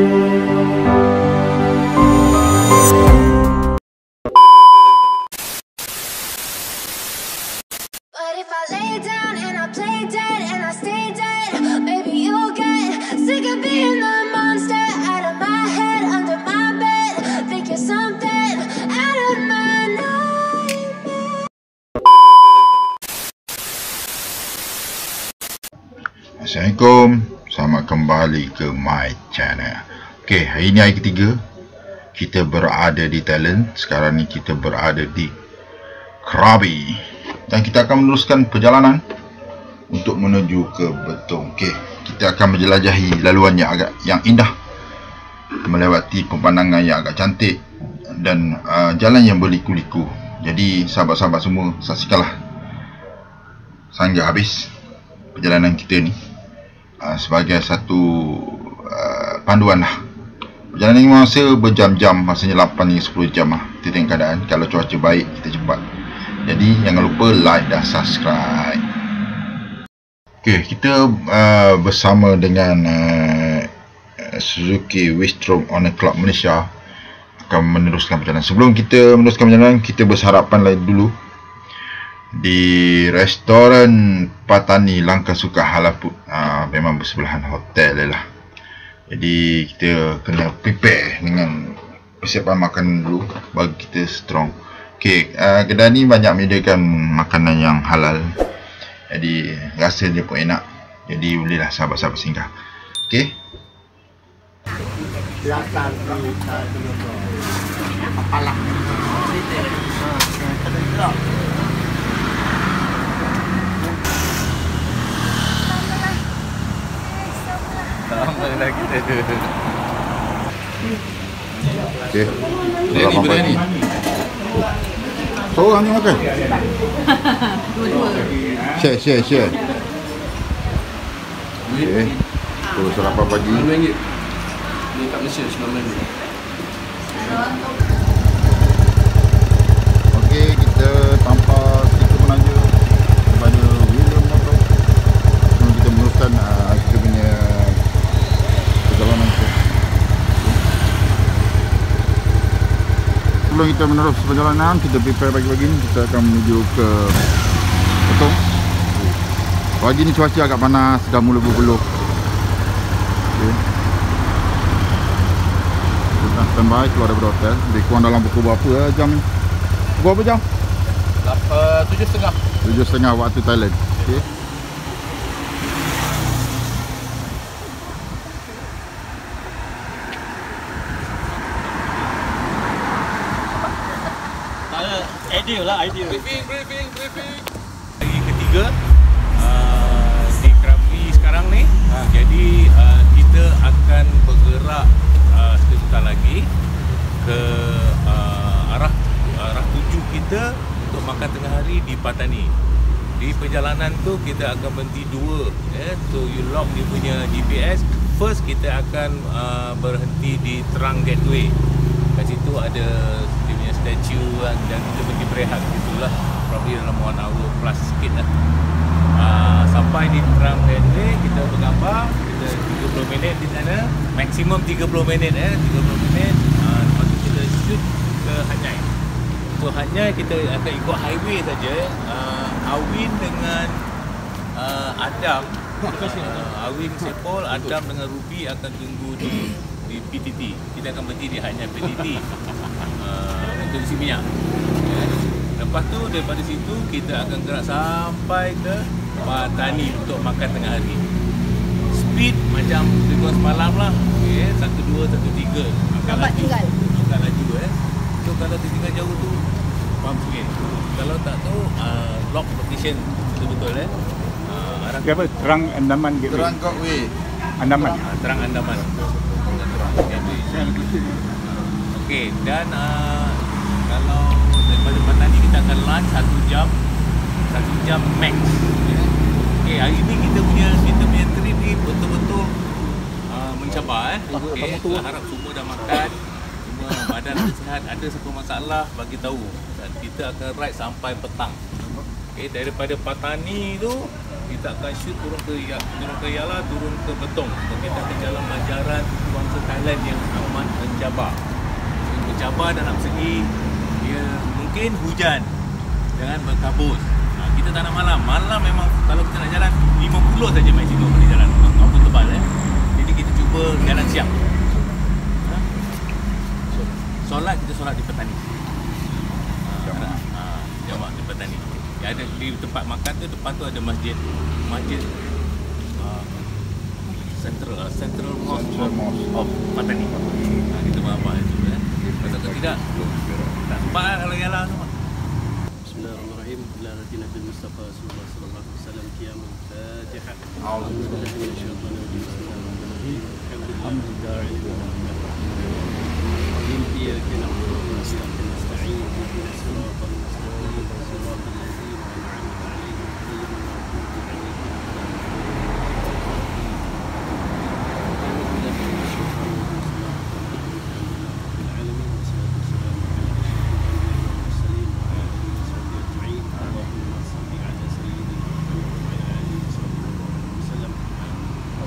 But if I lay down and I play dead and I stay dead, maybe you'll get sick of being the monster out of my head, under my bed. Think you're something out of my nightmare. Assalamualaikum, selamat kembali ke my channel. Okay, hari ni hari ketiga kita berada di Thailand. Sekarang ni kita berada di Krabi dan kita akan meneruskan perjalanan untuk menuju ke Betong. Okay, kita akan menjelajahi laluan yang indah, melewati pemandangan yang agak cantik dan jalan yang berliku-liku. Jadi sahabat-sahabat semua, saksikanlah sehingga habis perjalanan kita ni sebagai satu panduan lah. Perjalanan ini masa berjam-jam, masanya 8 hingga 10 jam lah. Kita tengok keadaan, kalau cuaca baik kita cepat. Jadi jangan lupa like dan subscribe. Okay, kita bersama dengan Suzuki Wistrom Owner Club Malaysia akan meneruskan perjalanan. Sebelum kita meneruskan perjalanan, kita bersarapan dulu di restoran Patani Langkah Suka Halal Food. Memang bersebelahan hotel lah. Jadi kita kena prepare dengan persiapan makanan dulu bagi kita strong. Okay, kedai ni banyak menyediakan makanan yang halal. Jadi rasa dia pun enak. Jadi bolehlah sahabat-sahabat singgah. Okay. Silakan kepala. Sama lah kita. Okay. Berani. Seorang ni makan? Dua-dua. Share. Okay. Tu sarapan pagi. RM9. Ni kat Malaysia RM9. Okey, kita tanpa kita menaja kepada William Motor. Sebelum kita meneruskan kita punya perjalanan kita. Sebelum kita menerus perjalanan, kita prepare pagi-pagi ni, kita akan menuju ke Betong. Pagi ni cuaca agak panas, dah mula berbeluh. Okay. Kita standby keluar daripada hotel. Lebih kurang dalam pukul berapa jam ni? Pukul berapa jam? 7.30. 7.30 waktu Thailand. Okay. Ideal lah, ideal. Briefing. Hari ketiga di Krabi sekarang ni. Jadi kita akan bergerak sebentar lagi ke arah tuju kita untuk makan tengah hari di Patani. Di perjalanan tu kita akan berhenti dua, so you lock dia punya GPS. First kita akan berhenti di Terang Gateway. Kat situ ada dia punya statue dan kita pergi berehat gitulah, probably dalam 1 hour plus sikit lah. Sampai di Terang Gateway kita bergambar, kita 30 minit di sana, maksimum 30 minit 30 minit. Lepas tu kita shoot ke Hanyai. So Hanyai kita akan ikut highway saja. Awin dengan Adam, Awin Sepol, Adam dengan Ruby akan tunggu di PTT. Kita akan berhenti di Hanyai PTT untuk isi minyak. Lepas tu daripada situ kita akan gerak sampai ke Patani untuk makan tengah hari. Speed macam lebih semalam lah. 1, 2, 1, 3 akan laju So kalau tinggal jauh tu faham sikit. Kalau tak tahu lock location betul-betul Apa? Terang Andaman Gateway. Terang Gateway. Andaman. Terang Andaman. Okey, dan kalau daripada Patani kita akan lunch 1 jam max. Okey, hari ni kita punya trip ni betul-betul mencabar Okey, harap semua dah makan, semua badan sihat, ada satu masalah bagi tahu. Dan kita akan ride sampai petang. Okey, daripada Patani tu kita akan shoot turun ke Yala, turun ke Betong. So, kita akan jalan Majaran, Tuan Sekali jalan yang amat mencabar. Mencabar dalam segi dia mungkin hujan jangan berkabut. Kita tak nak malam. Malam memang kalau kita nak jalan 50 saja maksimum boleh jalan. Apa tebal Jadi kita cuba jalan siang. Solat kita solat di Petani. Jamak di Petani. Ada di tempat makan tu depan tu ada masjid Central Mosque of Petani. Kita buat itu Kalau tidak tak sempat kalau jalan semua. Bismillahirrahmanirrahim. Ila radina bil Mustafa sallallahu alaihi wasallam qiyamul Fatihah. A'udzubillahi minasyaitonir rajim. Bismillahirrahmanirrahim. Alhamdulillahi rabbil alamin. Iyyaka na'budu wa iyyaka nasta'in. Ihdinas siratal mustaqim. Siratal ladzina an'amta 'alaihim ghairil maghdubi 'alaihim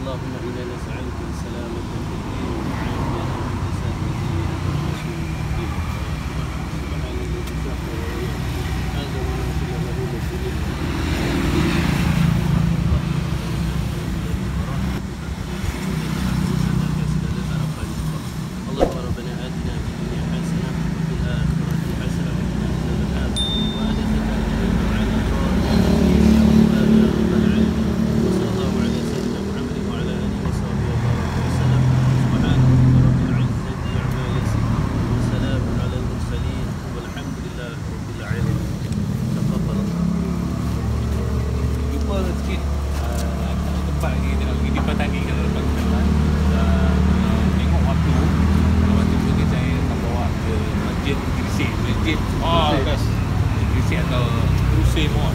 اللهم إنا نسألك السلامة في الدين والعافية في الجسد وزينة الرسول الكريم. سبحان الذي سخر هذا وما كنا له مسلمين. اللهم ربنا آتنا في الدنيا حسنة وفي الآخرة حسنة وقنا عذاب النار وأدخلنا الجنة مع الأبرار يا رب العالمين. وصلى الله على سيدنا محمد وعلى آله وصحبه وبارك وسلم. سبحان ربك رب العزة عما يصفون وسلام على المرسلين والحمد لله رب العالمين. تفضل. Jumpa sikit tempat lagi di Petani kalau lepas jalan. Tengok waktu. Kalau waktu tu saya akan bawa ke Masjid Gresik. Masjid Gresik atau Rusey Mall.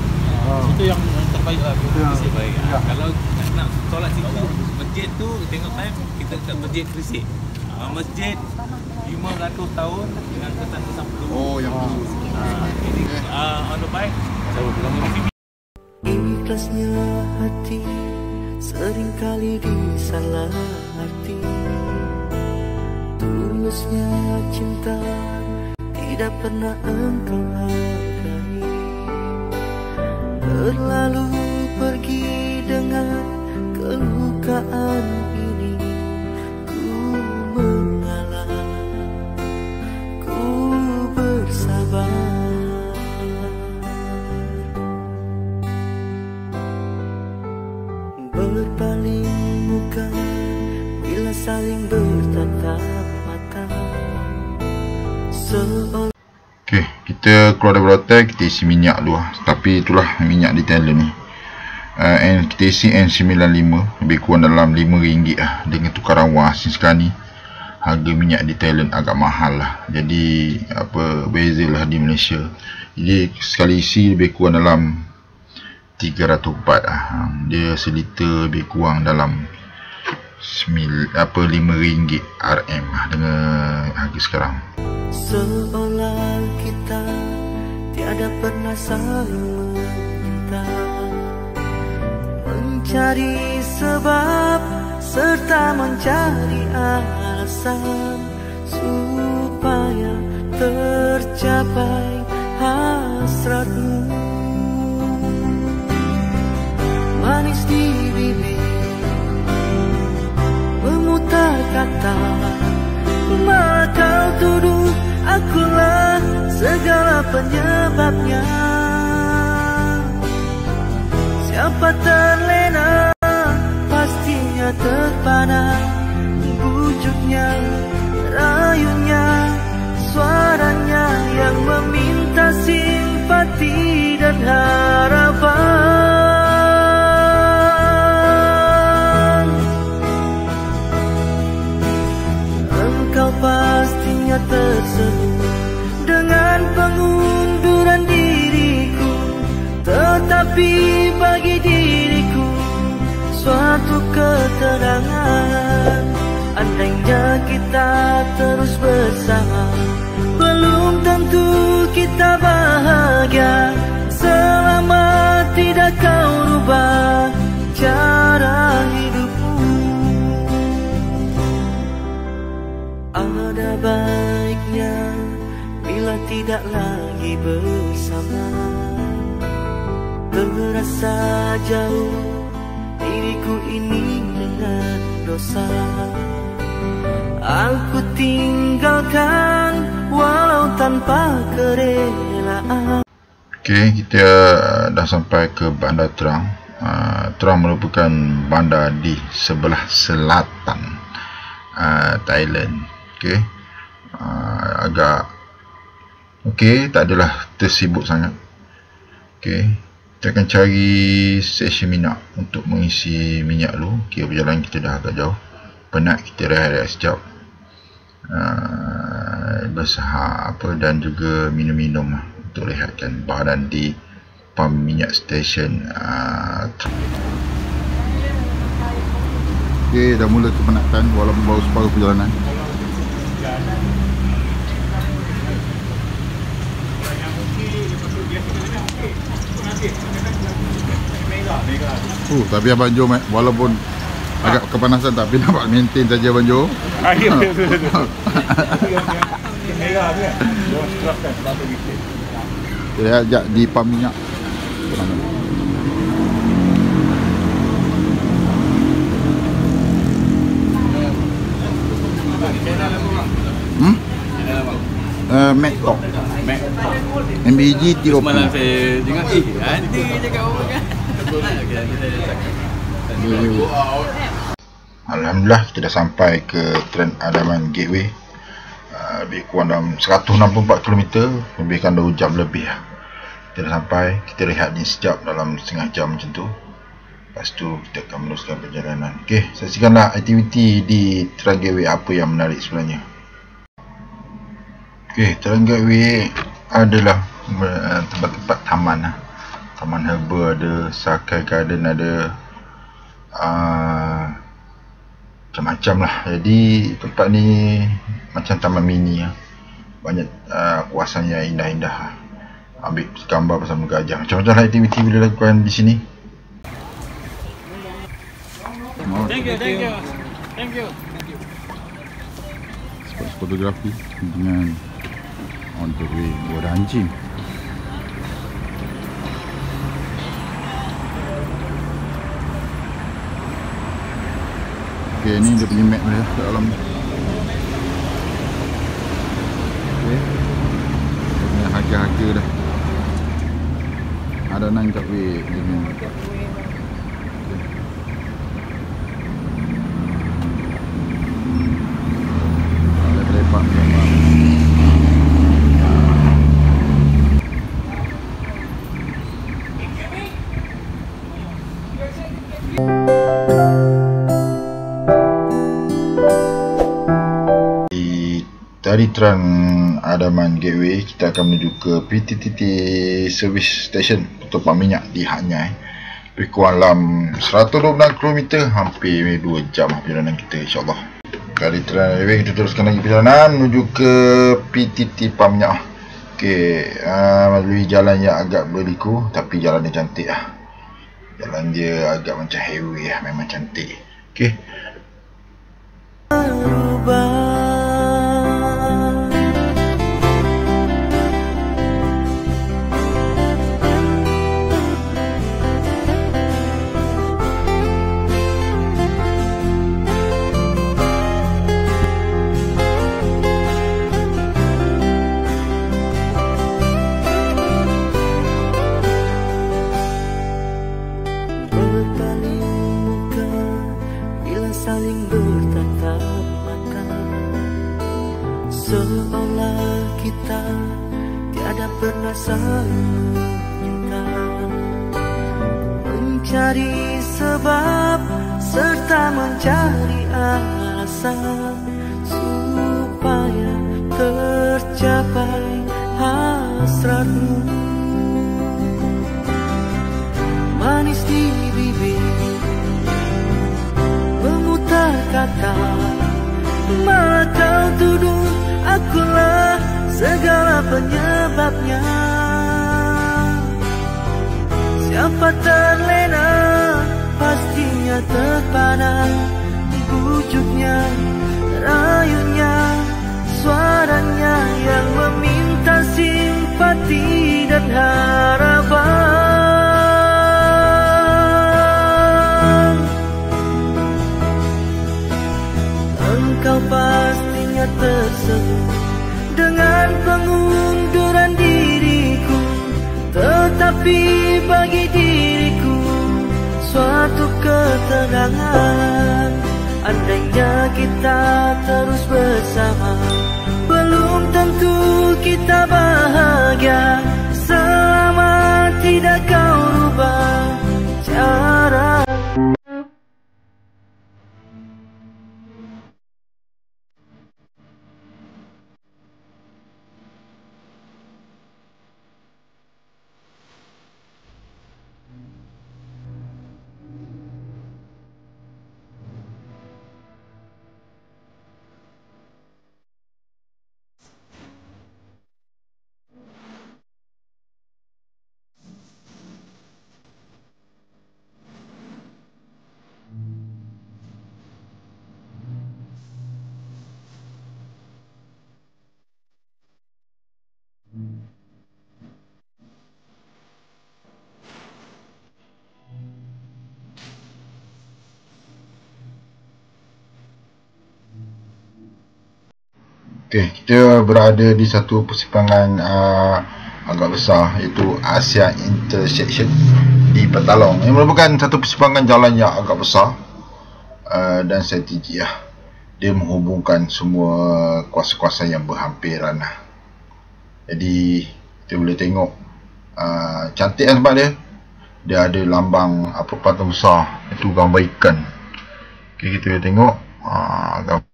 Itu yang terbaik lah. Gresik baik. Kalau nak solat situ, masjid tu tengok time kita kat Masjid Gresik. Masjid 500 tahun dengan kesan-kesan peluru. Oh, yang tu. Ini on the bike. Ikhlasnya hati seringkali disalah arti. Tulusnya cinta tidak pernah engkau hargai. Terlalu pergi dengan kelukaan ini. Ku mengalah, ku bersabar. Berpaling muka bila saling bertatap mata. Okey, kita keluar dari hotel, kita isi minyak dulu. Tapi itulah minyak di Thailand ni. Kita isi N95, lebih kurang dalam RM5 lah. Dengan tukaran wang asing sekarang ni, harga minyak di Thailand agak mahal lah. Jadi beza lah di Malaysia. Jadi sekali isi lebih kurang dalam 300 baht lah. Dia seliter lebih kurang dalam RM5 RM lah dengan harga sekarang. Seolah kita tiada pernah saling meminta, mencari sebab serta mencari alasan supaya tercapai hasratmu. Manis di bibir memutar kata, malah kau tuduh akulah segala penyebabnya. Siapa terlena pastinya terpana, wujudnya, rayunya, suaranya yang meminta simpati dan harapan. Engkau pastinya tersenyum dengan pengunduran diriku, tetapi bagi diriku suatu keterangan. Andainya kita terus bersama, belum tentu kita bahagia selama tidak kau rubah cara hidupmu. Ada baiknya bila tidak lagi bersama. Terasa jauh diriku ini dengan dosa. Aku tinggalkan walau tanpa kerelaan. Okey, kita dah sampai ke Bandar Terang. Terang merupakan bandar di sebelah selatan Thailand. Okey, agak okey, tak adalah tersibuk sangat. Okey, kita akan cari stesen minyak untuk mengisi minyak dulu. Okey, perjalanan kita dah agak jauh, penat, kita rehat sekejap, bersahar apa dan juga minum-minum untuk rehatkan badan di pam minyak stesen. Okey, dah mula kepenatan walaupun baru separuh perjalanan. Tapi Abang Jo walaupun agak kepanasan tapi nampak maintain saja Abang Jo. Ya, betul. Merah tu kan. Jangan terapkan sebab itu. Kita lihat sekejap di pam minyak. Mac Talk MBG 30. Semalam saya dengar ada cakap apa kan. Alhamdulillah kita dah sampai ke Trans Adaman Gateway. Lebih kurang dalam 164 km, lebihkan 2 jam lebih lah. Kita dah sampai, kita rehat ni sekejap dalam setengah jam macam tu. Lepas tu kita akan meneruskan perjalanan. Okey, saksikanlah aktiviti di Trans Gateway apa yang menarik sebenarnya. Okey, Trans Gateway adalah tempat-tempat taman lah. Taman herba ada, Sakai Garden ada, macam-macam lah. Jadi tempat ni macam taman mini lah. Banyak kawasan yang indah-indah lah. Ambil gambar bersama gajah. Macam-macam lah aktiviti boleh lakukan di sini. Thank you. Spot fotografi dengan on the way. Ada anjing. Okey, ni dia punya map dia kat dalam. Okey. Dia punya harga-harga dah. Ada 9 kat way dengan ada lepak gambar. Dari Trans Adaman Gateway kita akan menuju ke PTTT Service Station untuk pam minyak di Hanyai. Lebih kurang dalam 126 km, hampir 2 jam perjalanan kita insyaAllah. Dari Trans Gateway kita teruskan lagi perjalanan menuju ke PTT pam minyak. Okey, melalui jalan yang agak berliku tapi jalan dia cantik lah. Jalan dia agak macam highway lah, memang cantik. Okey. Saling bertatap mata, seolah kita tiada pernah saling menyuka. Mencari sebab serta mencari alasan supaya tercapai hasratmu. Manis di bibir kata, malah kau tuduh akulah segala penyebabnya. Siapa terlena pastinya terpana, bujuknya, rayunya hanya tersenyum dengan pengunduran diriku. Tetapi bagi diriku suatu ketenangan, andainya kita terus bersama. Belum tentu kita bahagia selama tidak kau rubah cara. Okey, kita berada di satu persimpangan agak besar, iaitu Asia Intersection di Petalong. Ini merupakan satu persimpangan jalan yang agak besar dan strategi lah. Dia menghubungkan semua kawasan-kawasan yang berhampiran lah. Jadi kita boleh tengok cantik kan sebab dia ada lambang perempatan besar, itu gambar ikan. Okey, kita boleh tengok gambar.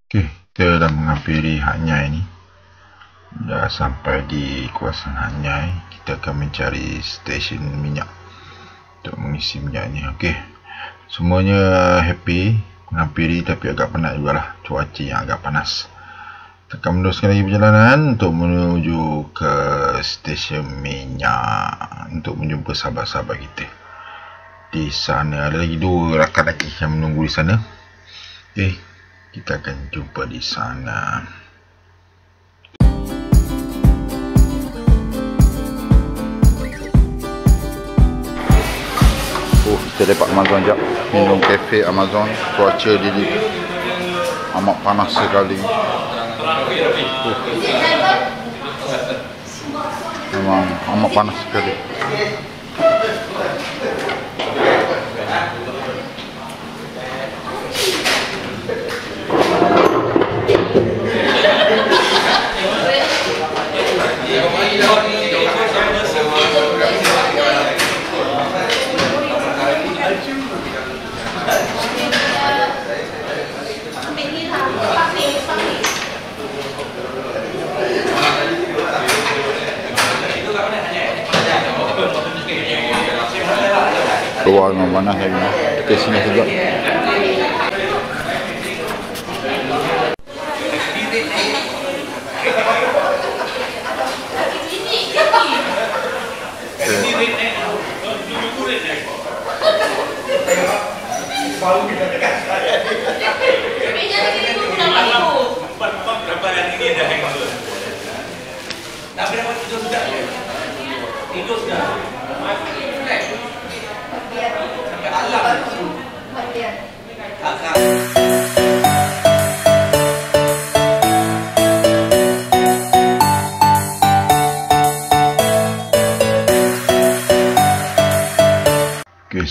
Okey, kita dah menghampiri Hanyai ni. Dah sampai di kawasan Hanyai. Kita akan mencari stesen minyak untuk mengisi minyak ni. Okey, semuanya happy menghampiri, tapi agak penat jugalah, cuaca yang agak panas. Kita akan meneruskan lagi perjalanan untuk menuju ke stesen minyak untuk menjumpa sahabat-sahabat kita di sana. Ada lagi 2 rakan lagi yang menunggu di sana. Okey, kita akan jumpa di sana. Oh, kita lepak Amazon jap. Minum kafe Amazon. Cuaca di amat panas sekali. Memang amat panas sekali. Keluar dengan panas lagi. Kita sini juga.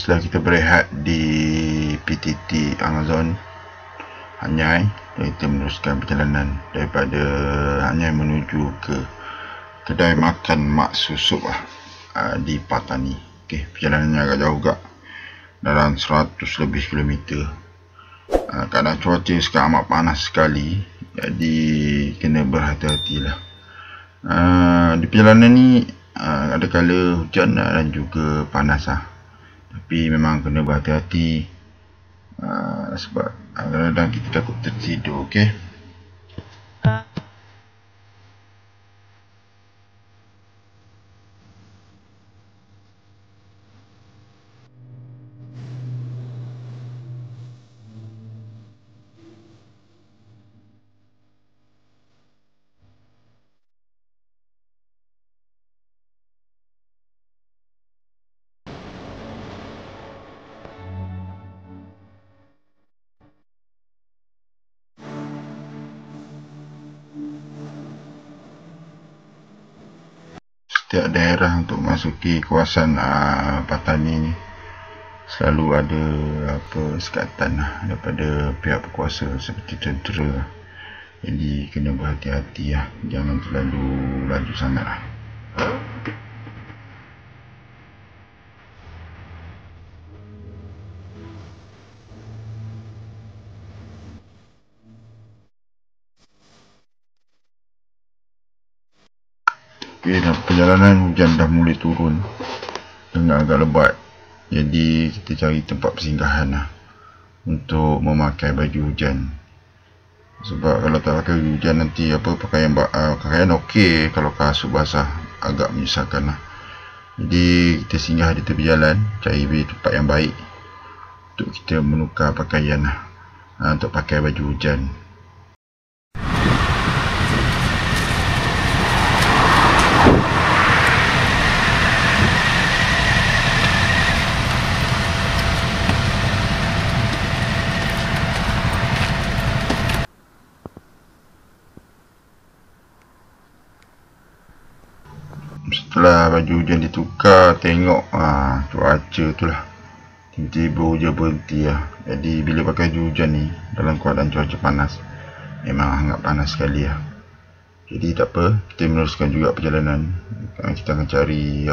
setelah kita berehat di PTT Amazon Anyai, kita meneruskan perjalanan daripada Anyai menuju ke kedai makan Mak Susuk di Patani. Okey, perjalanannya agak jauh juga, dalam 100 lebih kilometer. Keadaan cuaca sekarang amat panas sekali, jadi kena berhati-hatilah. Di perjalanan ni ada kala hujan dan juga panas tapi memang kena berhati-hati sebab kadang-kadang kita takut tertidur. Okey, setiap daerah untuk memasuki kawasan Patani ni selalu ada sekatan daripada pihak berkuasa seperti tentera. Jadi kena berhati-hati jangan terlalu laju sangat Okey, perjalanan hujan dah mulai turun dengan agak lebat. Jadi kita cari tempat persinggahan untuk memakai baju hujan. Sebab kalau tak pakai baju hujan nanti pakaian okey, kalau kasut basah agak menyusahkan Jadi kita singgah di tepi jalan, cari tempat yang baik untuk kita menukar pakaian untuk pakai baju hujan. Setelah baju hujan ditukar, tengok cuaca tu lah, tiba-tiba hujan berhenti Jadi bila pakai baju hujan ni dalam keadaan cuaca panas, memang sangat panas sekali Jadi tak apa, kita meneruskan juga perjalanan. Kita akan cari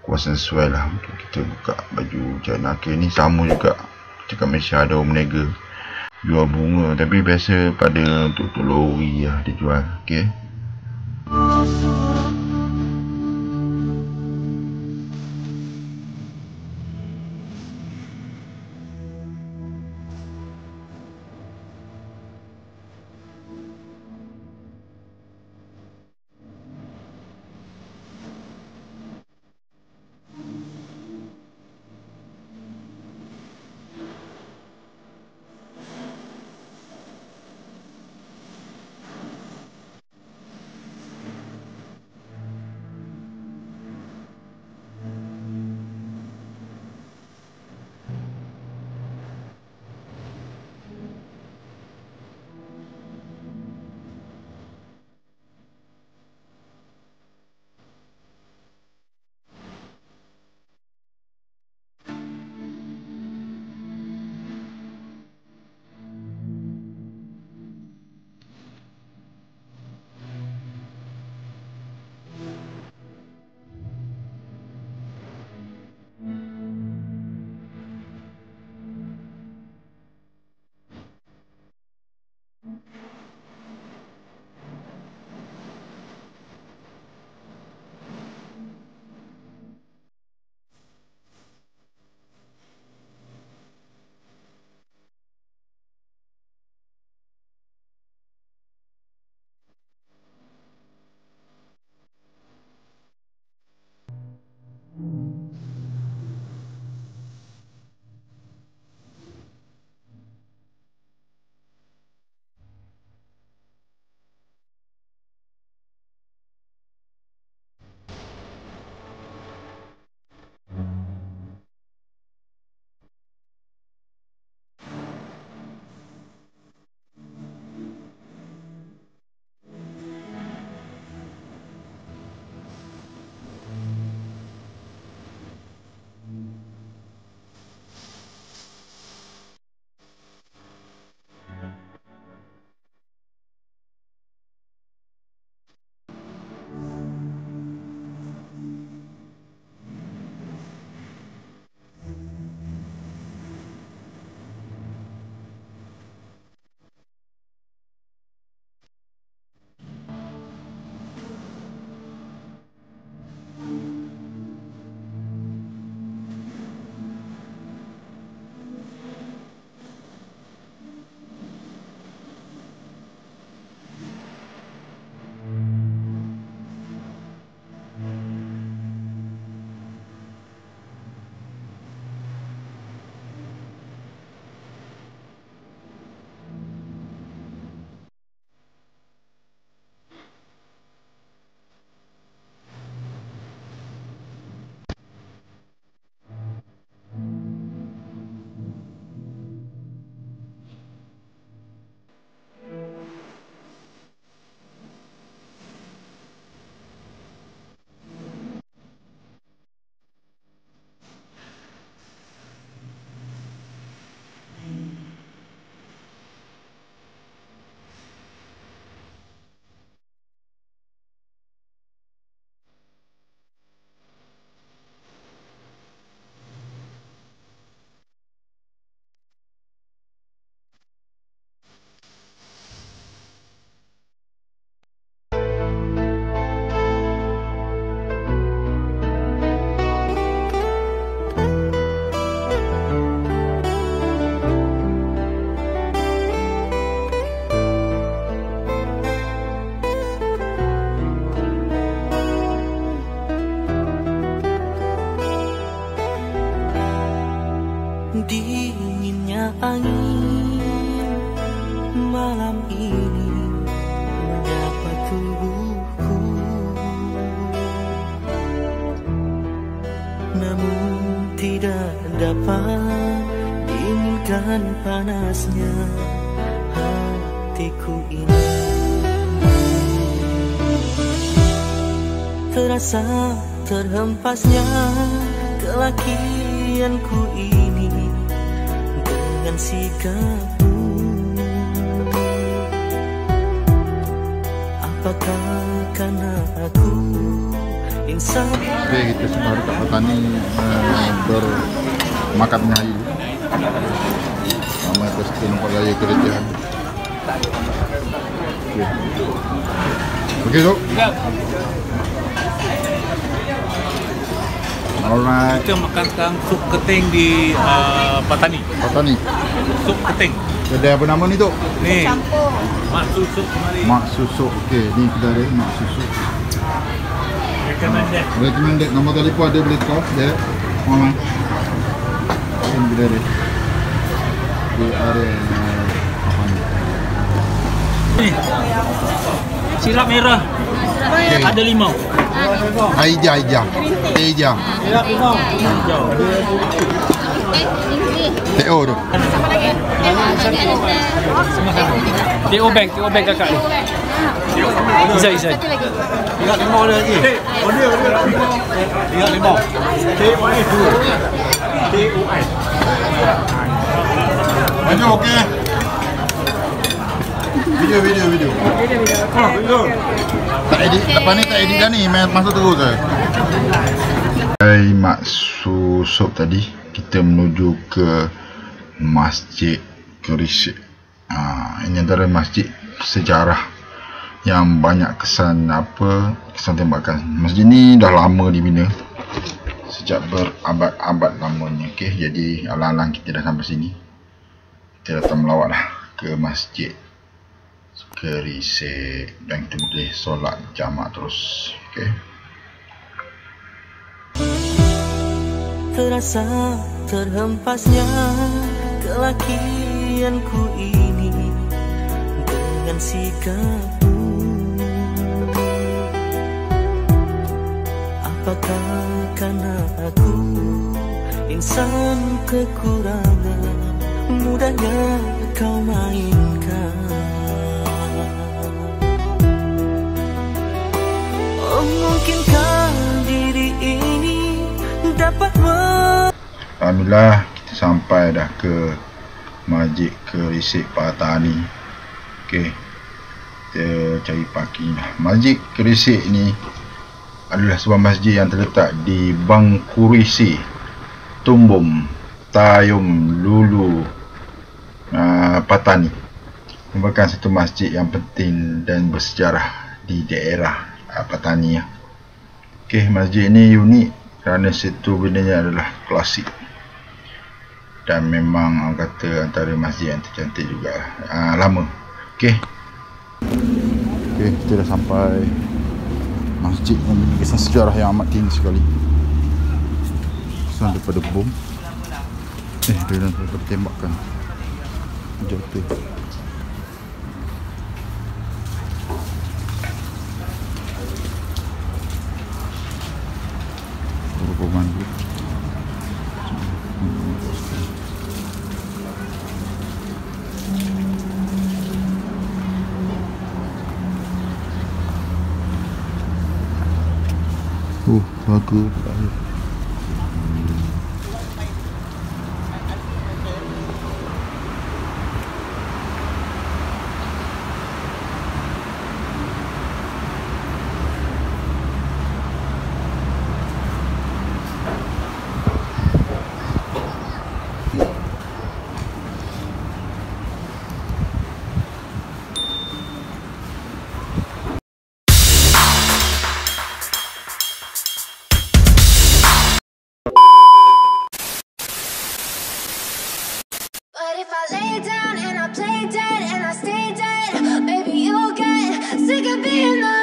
kawasan sesuai untuk kita buka baju hujan. Okey, ni sama juga dekat Malaysia ada orang meniaga jual bunga, tapi biasa pada untuk lori dia jual. Okey, malam ini mendapat tubuhku, namun tidak dapat diinginkan panasnya hatiku ini. Terasa terhempasnya kelakianku ini dengan sikapmu. Apakah karena aku insan? Oke, kita sudah dekat petani bermakan hari. Ramai pasti nampak gaya kerajaan. Okey, Dok. Alright. Kita makan sekarang sup keting di Patani. Petani. Sup keting. Kedai apa nama ni, Dok? Ni. Mak Susuk kemari. Mak Susuk. Okey, ni kedai dia, Mak Susuk. Recommended. Nombor telefon ada, boleh call dia. Online. Ini kedai dia. Dia ada apa ni? Silap merah. Okay. Ada limau. Aija. Silap limau. Hijau. TO tu. TO bag kakak ni. Izai. Silap limau ada lagi. Silap limau. TOI. Banyak okey. Video. Tak edit, lepas ni tak edit dah ni, masuk terus ke? Hai Mak Susuk tadi, kita menuju ke Masjid Kerisik. Ini adalah masjid sejarah yang banyak kesan tembakan. Masjid ni dah lama dibina, sejak berabad-abad lamanya. Okey, jadi alang-alang kita dah sampai sini, kita datang melawat lah ke Masjid Kerisik dan kita boleh solat jamak terus. Okey. Terasa terhempasnya kelakianku ini dengan sikapmu. Apakah karena aku insan kekurangan, mudahnya kau mainkan. Oh, mungkinkah diri ini dapat Alhamdulillah, kita sampai dah ke Masjid Kerisik Patani. Okey, kita cari parking dah. Masjid Kerisik ni adalah sebuah masjid yang terletak di Bangkurisi, Tumbum, Tayum, Lulu, Patani. Merupakan satu masjid yang penting dan bersejarah di daerah Patani. Okey, masjid ini unik kerana situ bendanya adalah klasik dan memang orang kata antara masjid yang tercantik juga. Lama. Okey, kita dah sampai masjid yang memiliki kesan sejarah yang amat tinggi sekali. Kesan daripada bom. Dia dah tertembakkan. Jatuh. Rombongan dulu. Bagus. But if I lay down and I play dead and I stay dead, maybe you'll get sick of being the